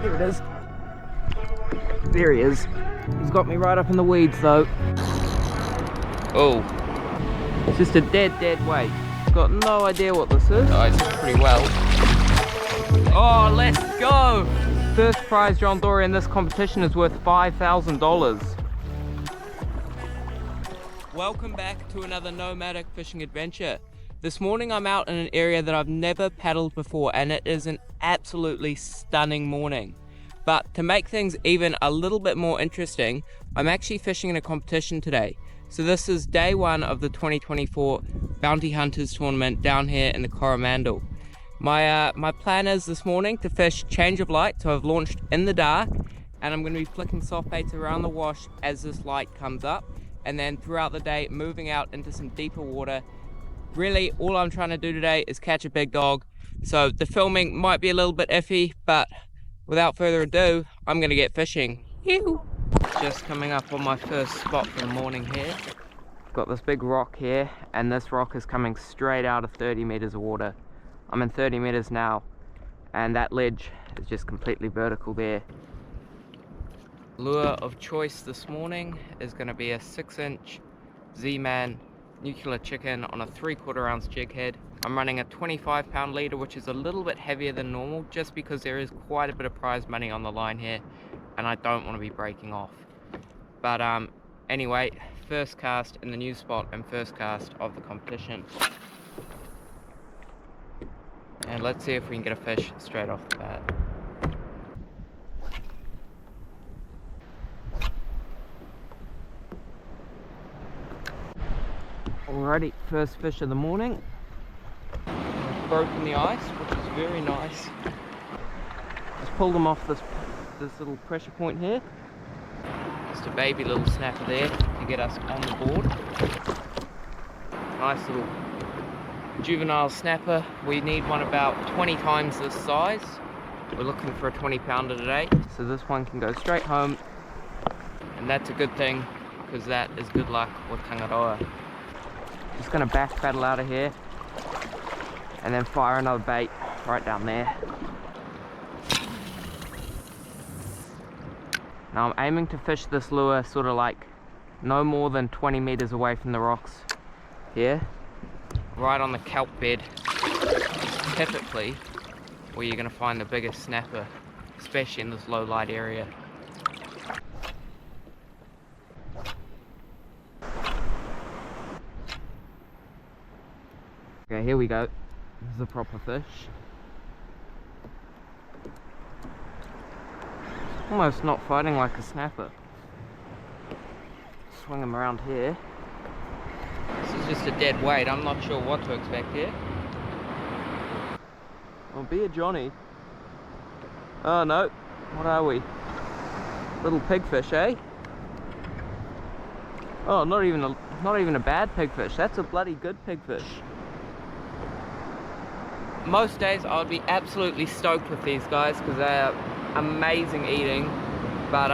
Here it is. There he is. He's got me right up in the weeds though. Oh. It's just a dead weight. Got no idea what this is. Oh, it's pretty well. Oh, let's go! First prize John Dory in this competition is worth $5,000. Welcome back to another nomadic fishing adventure. This morning I'm out in an area that I've never paddled before, and it is an absolutely stunning morning. But to make things even a little bit more interesting, I'm actually fishing in a competition today. So this is day one of the 2024 Bounty Hunters tournament down here in the Coromandel. My plan is this morning to fish change of light, so I've launched in the dark, and I'm going to be flicking soft baits around the wash as this light comes up, and then throughout the day moving out into some deeper water. Really, all I'm trying to do today is catch a big dog, so the filming might be a little bit iffy, but without further ado, I'm going to get fishing. Ew. Just coming up on my first spot for the morning here. Got this big rock here, and this rock is coming straight out of 30 meters of water. I'm in 30 meters now, and that ledge is just completely vertical there. Lure of choice this morning is going to be a 6-inch Z-Man nuclear chicken on a 3/4 ounce jig head. I'm running a 25-pound leader, which is a little bit heavier than normal, just because there is quite a bit of prize money on the line here, and I don't want to be breaking off. But anyway, first cast in the new spot and first cast of the competition. And let's see if we can get a fish straight off the bat. Alrighty, first fish of the morning. Broken the ice, which is very nice. Just pulled them off this little pressure point here. Just a baby little snapper there to get us on the board. Nice little juvenile snapper. We need one about 20 times this size. We're looking for a 20-pounder today, so this one can go straight home, and that's a good thing because that is good luck with Tangaroa. Just gonna back paddle out of here and then fire another bait right down there. Now I'm aiming to fish this lure sort of like no more than 20 meters away from the rocks here, right on the kelp bed. Typically where you're going to find the biggest snapper, especially in this low light area. Okay, here we go. This is a proper fish. Almost not fighting like a snapper. Swing him around here. This is just a dead weight. I'm not sure what to expect here. Well, be a Johnny. Oh no, what are we? Little pigfish, eh? Oh, not even a bad pigfish. That's a bloody good pigfish. Most days I would be absolutely stoked with these guys because they are amazing eating, but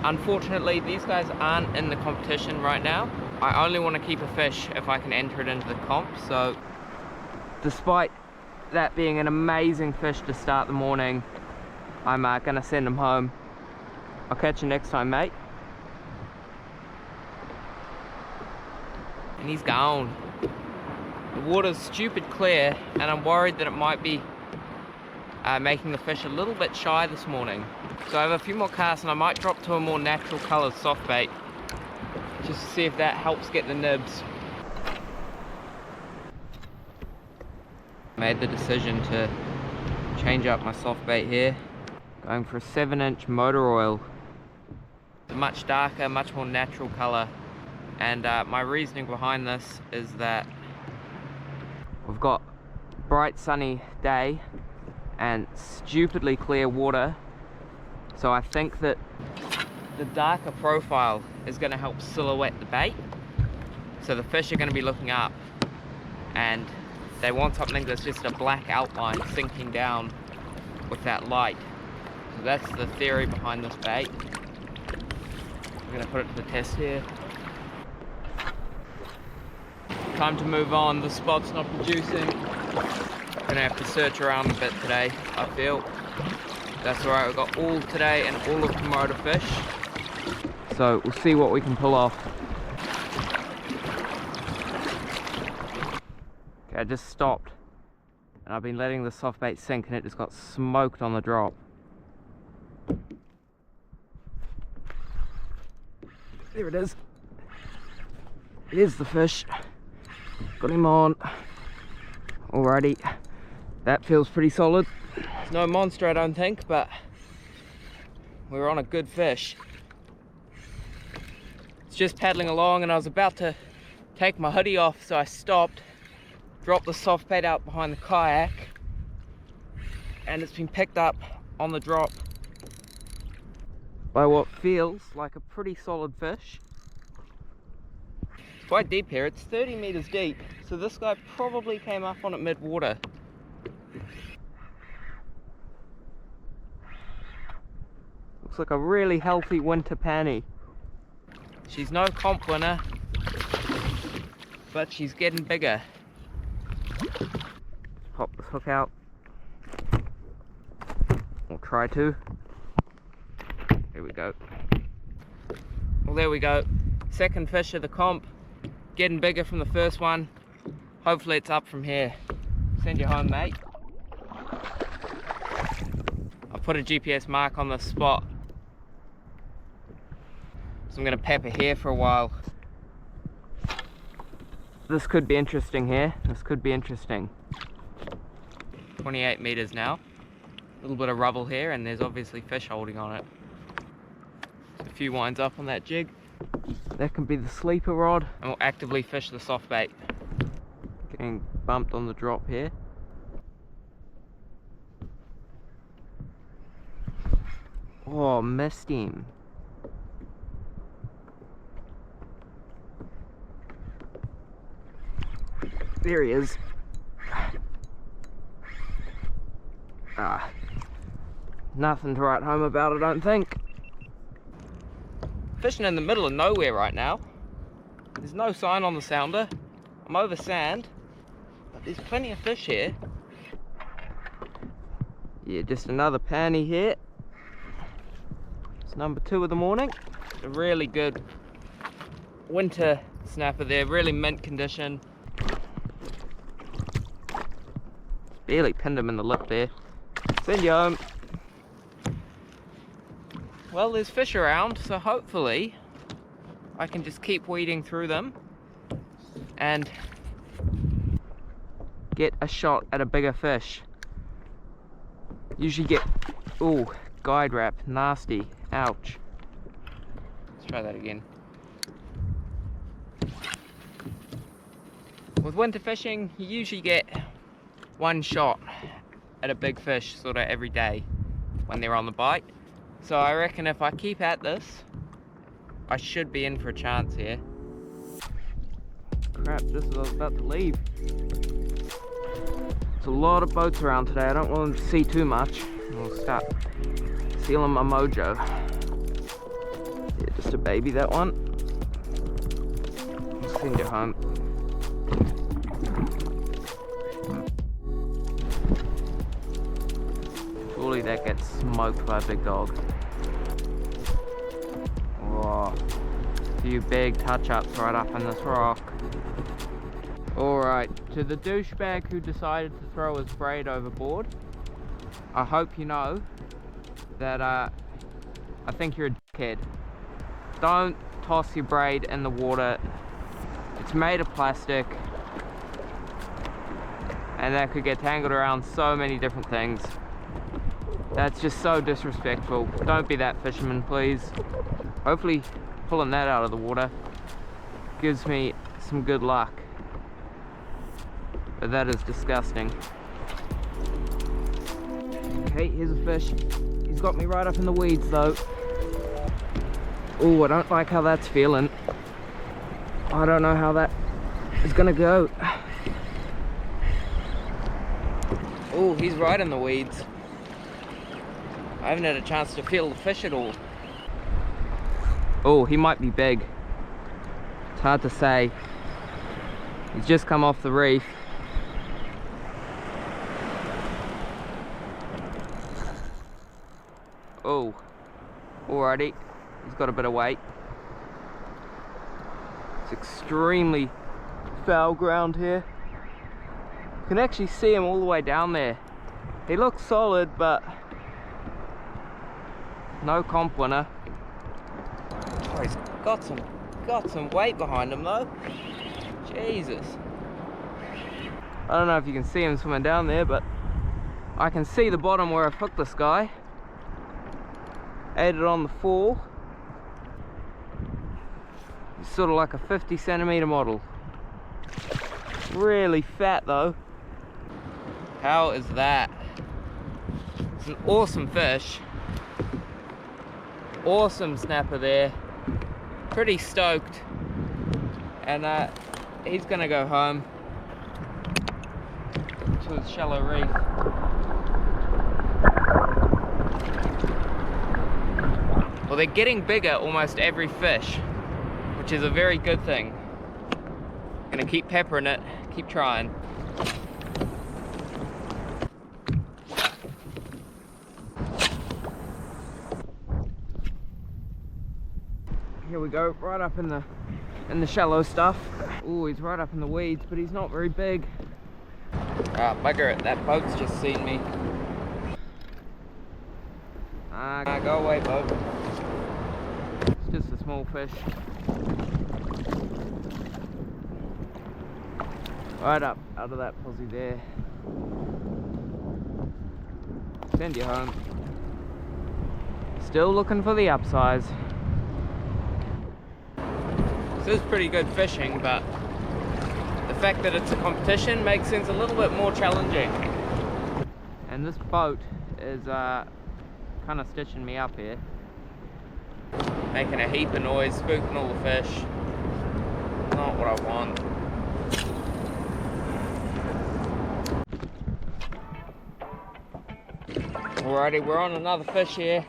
unfortunately these guys aren't in the competition right now. I only want to keep a fish if I can enter it into the comp, so despite that being an amazing fish to start the morning, I'm gonna send him home. I'll catch you next time, mate. And he's gone. The water's stupid clear, and I'm worried that it might be making the fish a little bit shy this morning. So I have a few more casts, and I might drop to a more natural coloured soft bait, just to see if that helps get the nibs. Made the decision to change up my soft bait here, going for a 7-inch motor oil. It's a much darker, much more natural colour, and my reasoning behind this is that we've got bright sunny day and stupidly clear water, so I think that the darker profile is going to help silhouette the bait, so the fish are going to be looking up and they want something that's just a black outline sinking down with that light. So that's the theory behind this bait. I'm going to put it to the test here. Time to move on. The spot's not producing. Gonna have to search around a bit today, I feel. That's alright, we've got all today and all of tomorrow to fish. So we'll see what we can pull off. Okay, I just stopped. And I've been letting the soft bait sink and it just got smoked on the drop. There it is. Here's the fish. Got him on. Alrighty. That feels pretty solid. It's no monster I don't think, but we're on a good fish. It's just paddling along and I was about to take my hoodie off, so I stopped, dropped the soft bait out behind the kayak, and it's been picked up on the drop by what feels like a pretty solid fish. It's quite deep here, it's 30 meters deep, so this guy probably came up on it mid-water. Looks like a really healthy winter panny. She's no comp winner, but she's getting bigger. Pop this hook out. Or try to. Here we go. Well, there we go. Second fish of the comp. Getting bigger from the first one. Hopefully it's up from here. Send you home, mate. I'll put a GPS mark on the spot. So I'm going to pepper here for a while. This could be interesting here. This could be interesting. 28 meters now. A little bit of rubble here, and there's obviously fish holding on it. So a few winds up on that jig. That can be the sleeper rod, and we'll actively fish the soft bait. Getting bumped on the drop here. Oh, missed him. There he is. Ah, nothing to write home about, I don't think. Fishing in the middle of nowhere right now. There's no sign on the sounder. I'm over sand, but there's plenty of fish here. Yeah, just another panny here. It's number 2 of the morning. A really good winter snapper there, really mint condition. Barely pinned him in the lip there. Send you home. Well, there's fish around, so hopefully I can just keep weeding through them and get a shot at a bigger fish. Usually get, ooh, guide wrap, nasty, ouch. Let's try that again. With winter fishing, you usually get one shot at a big fish sort of every day when they're on the bite. So I reckon if I keep at this, I should be in for a chance here. Crap, just as I was about to leave. There's a lot of boats around today. I don't want them to see too much. I'll start sealing my mojo. Yeah, just a baby, that one. I'll send you home. Surely that gets smoked by a big dog. Oh, a few big touch-ups right up in this rock. Alright, to the douchebag who decided to throw his braid overboard, I hope you know that I think you're a dickhead. Don't toss your braid in the water. It's made of plastic, and that could get tangled around so many different things. That's just so disrespectful. Don't be that fisherman, please. Hopefully pulling that out of the water gives me some good luck. But that is disgusting. Okay, here's a fish. He's got me right up in the weeds though. Oh, I don't like how that's feeling. I don't know how that is gonna go. Oh, he's right in the weeds. I haven't had a chance to feel the fish at all. Oh, he might be big. It's hard to say. He's just come off the reef. Oh, alrighty, he's got a bit of weight. It's extremely foul ground here. You can actually see him all the way down there. He looks solid, but no comp winner. Oh, he's got some weight behind him though. Jesus. I don't know if you can see him swimming down there, but I can see the bottom where I've hooked this guy. Ate it on the fall. He's sort of like a 50 centimeter model. Really fat though. How is that? It's an awesome fish. Awesome snapper there. Pretty stoked. And he's gonna go home to his shallow reef. Well, they're getting bigger almost every fish, which is a very good thing. Gonna keep peppering it, keep trying. Here we go, right up in the shallow stuff. Oh, he's right up in the weeds, but he's not very big. Ah, bugger it, that boat's just seen me. Go away, boat. It's just a small fish. Right up, out of that posse there. Send you home. Still looking for the upsize. This is pretty good fishing, but the fact that it's a competition makes things a little bit more challenging. And this boat is kind of stitching me up here. Making a heap of noise, spooking all the fish. Not what I want. Alrighty, we're on another fish here.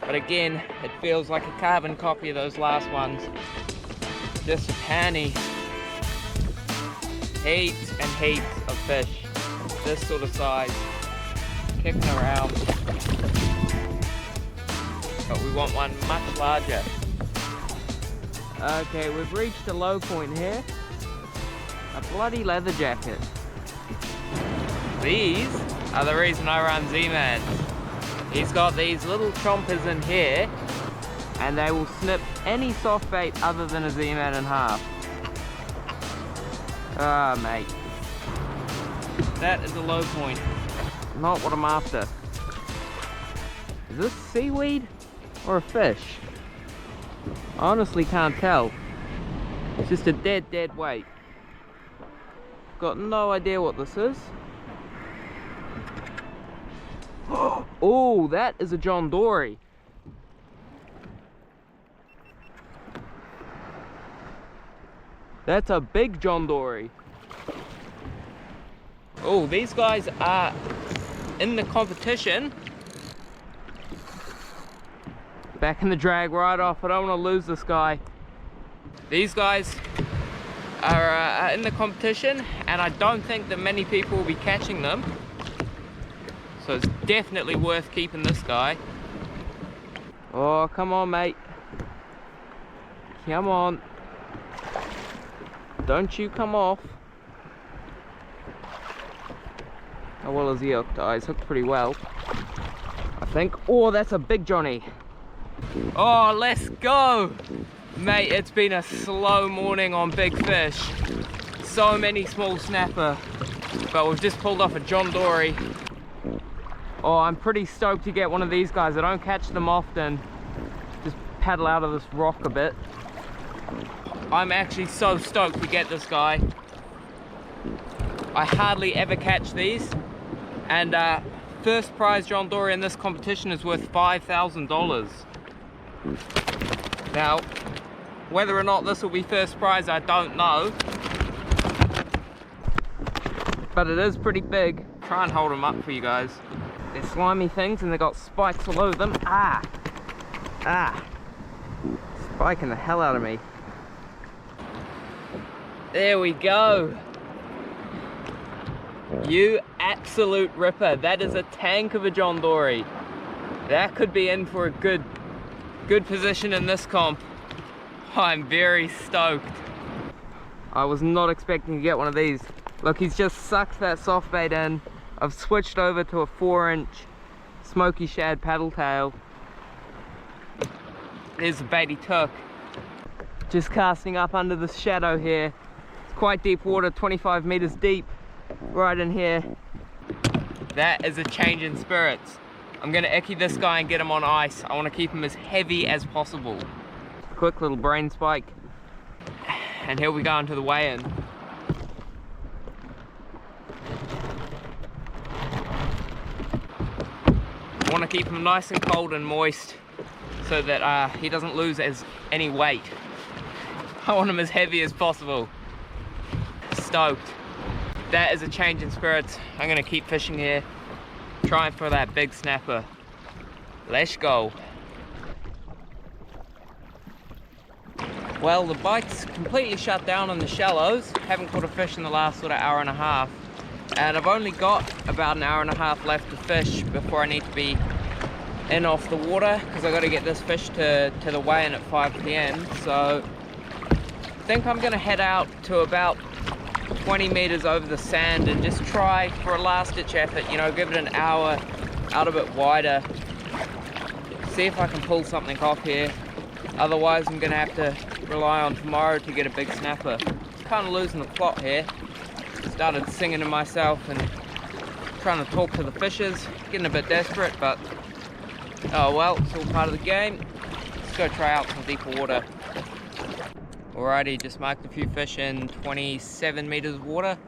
But again, it feels like a carbon copy of those last ones. Just a tiny. Heaps and heaps of fish. This sort of size. Kicking around. But we want one much larger. Okay, we've reached a low point here. A bloody leather jacket. These are the reason I run Z-Man. He's got these little chompers in here, and they will snip any soft bait other than a Z-Man in half. Ah, mate. That is a low point. Not what I'm after. Is this seaweed or a fish? I honestly can't tell. It's just a dead weight. Got no idea what this is. Oh, that is a John Dory. That's a big John Dory. Oh, these guys are in the competition. Backing the drag right off. I don't want to lose this guy. These guys are in the competition, and I don't think that many people will be catching them. So it's definitely worth keeping this guy. Oh, come on, mate. Come on. Don't you come off. How well is he hooked? Oh, he's hooked pretty well, I think. Oh, that's a big Johnny. Oh, let's go. Mate, it's been a slow morning on big fish. So many small snapper. But we've just pulled off a John Dory. Oh, I'm pretty stoked to get one of these guys. I don't catch them often. Just paddle out of this rock a bit. I'm actually so stoked to get this guy. I hardly ever catch these. And first prize John Dory in this competition is worth $5,000. Now, whether or not this will be first prize, I don't know. But it is pretty big. Try and hold them up for you guys. They're slimy things and they've got spikes all over them. Ah! Spiking the hell out of me. There we go. You absolute ripper. That is a tank of a John Dory. That could be in for a good position in this comp. I'm very stoked. I was not expecting to get one of these. Look, he's just sucked that soft bait in. I've switched over to a 4-inch smoky shad paddle tail. There's the bait he took. Just casting up under the shadow here. It's quite deep water, 25 meters deep, right in here. That is a change in spirits. I'm gonna ecky this guy and get him on ice. I wanna keep him as heavy as possible. Quick little brain spike. And here we go into the weigh-in. I wanna keep him nice and cold and moist so that he doesn't lose any weight. I want him as heavy as possible. Stoked. That is a change in spirits. I'm gonna keep fishing here, trying for that big snapper. Let's go. Well, the bite's completely shut down in the shallows. Haven't caught a fish in the last sort of hour and a half. And I've only got about an hour and a half left to fish before I need to be in off the water, because I got to get this fish to the weigh-in at 5 p.m. So I think I'm gonna head out to about 20 meters over the sand and just try for a last ditch effort, you know, give it an hour out a bit wider, see if I can pull something off here. Otherwise I'm gonna have to rely on tomorrow to get a big snapper. Kind of losing the plot here. Started singing to myself and trying to talk to the fishes, getting a bit desperate, but oh well, it's all part of the game. Let's go try out some deeper water. Alrighty, just marked a few fish in 27 meters of water.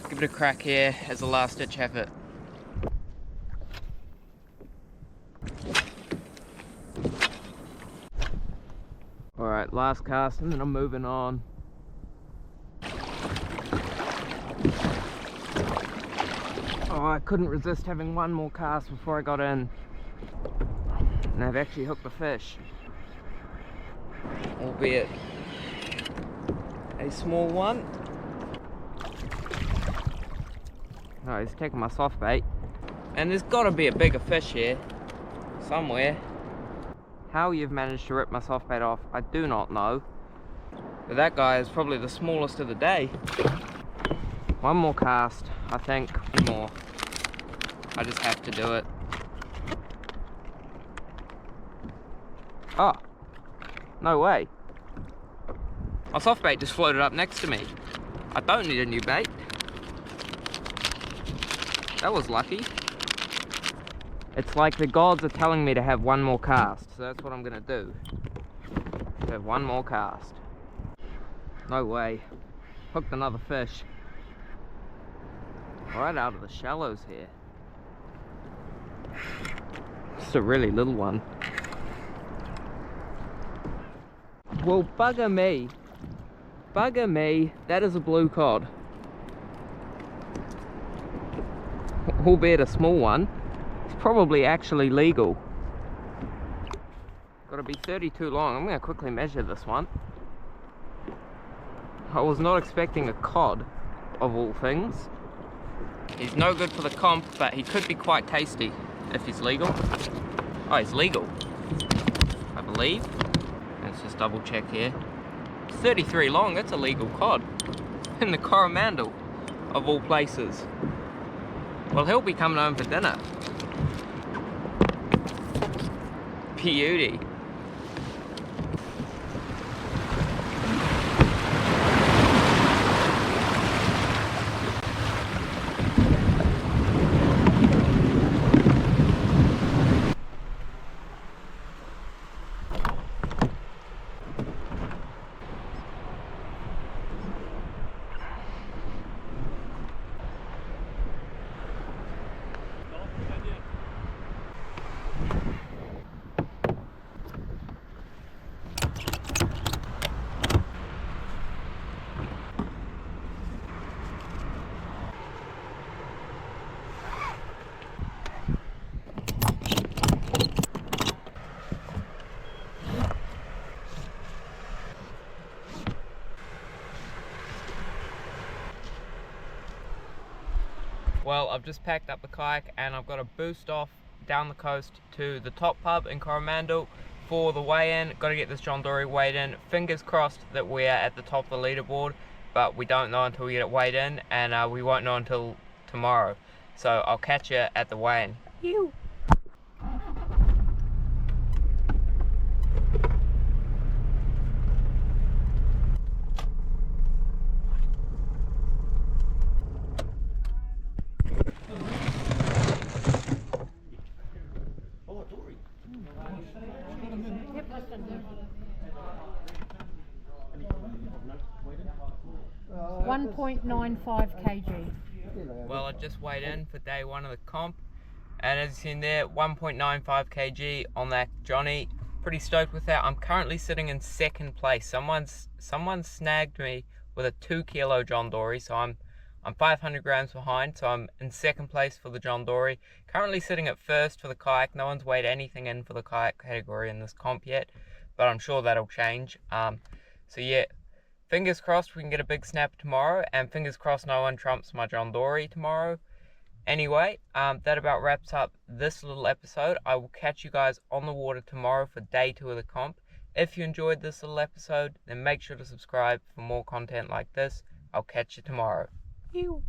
Give it a crack here as a last ditch effort. Alright, last cast and then I'm moving on. Oh, I couldn't resist having one more cast before I got in. And I've actually hooked the fish. Albeit a small one. Oh, he's taking my soft bait. And there's got to be a bigger fish here somewhere. How you've managed to rip my soft bait off, I do not know. But that guy is probably the smallest of the day. One more cast, I think. One more. I just have to do it. Oh. No way. My soft bait just floated up next to me. I don't need a new bait. That was lucky. It's like the gods are telling me to have one more cast, so that's what I'm gonna do. Have one more cast. No way. Hooked another fish. Right out of the shallows here. Just a really little one. Well, bugger me. Bugger me, that is a blue cod. Albeit a small one. It's probably actually legal. Gotta be 32 long. I'm gonna quickly measure this one. I was not expecting a cod, of all things. He's no good for the comp, but he could be quite tasty if he's legal. Oh, he's legal, I believe. Let's just double check here. 33 long, that's a legal cod. In the Coromandel, of all places. Well, he'll be coming home for dinner. Beauty. Well, I've just packed up the kayak and I've got to boost off down the coast to the top pub in Coromandel for the weigh-in. Got to get this John Dory weighed in. Fingers crossed that we're at the top of the leaderboard, but we don't know until we get it weighed in, and we won't know until tomorrow. So I'll catch you at the weigh-in. Ew. 1.95 kg. Well, I just weighed in for day one of the comp, and as you seen there, 1.95 kg on that Johnny. Pretty stoked with that. I'm currently sitting in second place. Someone snagged me with a 2 kilo John Dory, so I'm 500 grams behind, so I'm in second place for the John Dory. Currently sitting at first for the kayak. No one's weighed anything in for the kayak category in this comp yet, but I'm sure that'll change. So yeah, fingers crossed we can get a big snap tomorrow, and fingers crossed no one trumps my John Dory tomorrow. Anyway, that about wraps up this little episode. I will catch you guys on the water tomorrow for day 2 of the comp. If you enjoyed this little episode, then make sure to subscribe for more content like this. I'll catch you tomorrow. Ew.